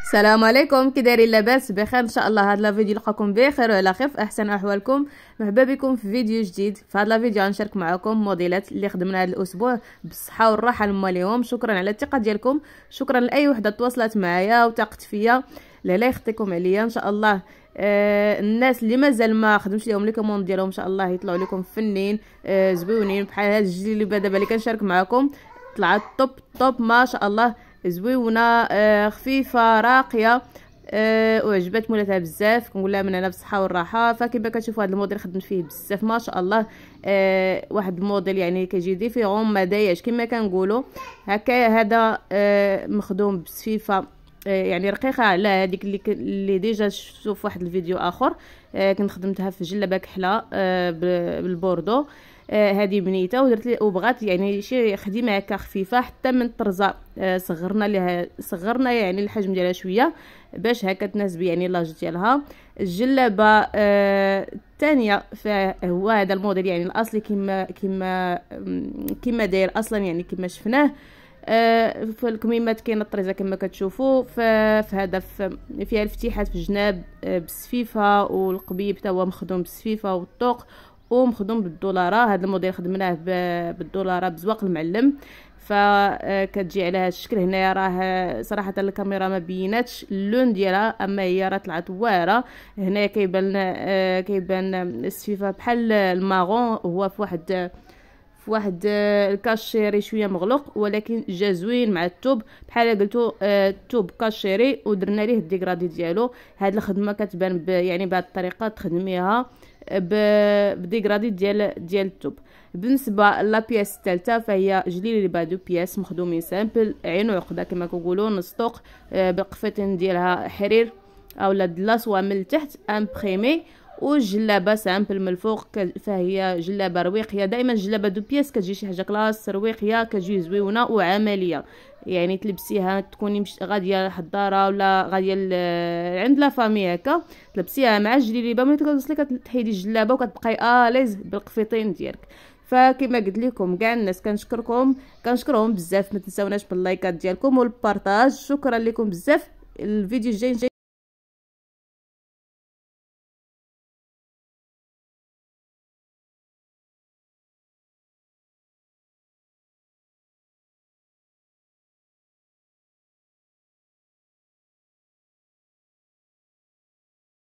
السلام عليكم، كي دايرين؟ لاباس بخير ان شاء الله. هذا الفيديو يلقاكم بخير وعلى خير في احسن احوالكم. مرحبا بكم في فيديو جديد. في هذا الفيديو غنشارك معكم موديلات اللي خدمنا هذا الاسبوع بالصحه والراحه لمواليهم. شكرا على الثقه ديالكم، شكرا لاي وحده تواصلت معايا وثقت فيا. لا يخطيكم عليا ان شاء الله. الناس اللي مازال ما خدمش لهم لي كوموند ديالهم ان شاء الله يطلعوا لكم فنين زويونين بحال هذا الجديد اللي دابا اللي كنشارك معكم. طلعت توب ما شاء الله، زويونه خفيفه راقيه. وعجبت مولاتها بزاف، كنقول لها من هنا بالصحه والراحه. فكيما كتشوفوا هذا الموديل خدمت فيه بزاف ما شاء الله. واحد الموديل يعني كيجي ديفيرون ما دايش كما كنقولوا هكا. هذا مخدوم بسفيفه يعني رقيقه على هذيك اللي ديجا شفتو في واحد الفيديو اخر. كنت خدمتها في جلابه كحله بالبوردو. هذه بنيته ودرت وبغات يعني شي خديمه هكا خفيفه. حتى من الطرزه صغرنا يعني الحجم ديالها شويه باش هكا تناسب يعني لاج ديالها. الجلابه الثانيه فهو هذا الموديل يعني الاصلي كما داير اصلا يعني كما شفناه. في الكميمات كاينه الطريزه كما كتشوفوا. في هذا فيها الفتيحات في الجناب بالسفيفه، والقبيب حتى هو مخدوم بالسفيفه والطوق ومخدوم بالدولاره. هذا الموديل خدمناه بالدولاره بزواق المعلم. فكتجي على هذا الشكل. هنايا راه صراحه الكاميرا ما بيناتش اللون ديالها، اما هي راه طلعت واعره. هنايا كيبان السفيفه بحال الماغون، هو في واحد الكاشيري شويه مغلق، ولكن جا زوين مع التوب بحال قلتو التوب كاشيري ودرنا ليه الديغرادي ديالو. هاد الخدمه كتبان يعني بهذه الطريقه تخدميها بديغرادي ديال التوب. بالنسبه لا بياس الثالثه فهي جليلي بادو بياس مخدومين سامبل عين وعقده كما كنقولوا نسطوق بالقفيتين ديالها حرير اولا دلاسوا من التحت امبريمي. والجلابه سامبل من الفوق فهي جلابه رويقيه. دائما جلابه دو بياس كتجي شي حاجه كلاس رويقيه، كتجي زويونه وعمليه. يعني تلبسيها تكوني غاديه للحضاره ولا غاديه عند لا فامي هكا، تلبسيها مع الجليبه ملي توصلي كتحيدي الجلابه وكتبقاي اليز بالقفيطين ديالك. فكما قلت لكم كاع الناس كنشكرهم بزاف. ما تنساوناش باللايكات ديالكم والبارطاج. شكرا لكم بزاف. الفيديو الجاي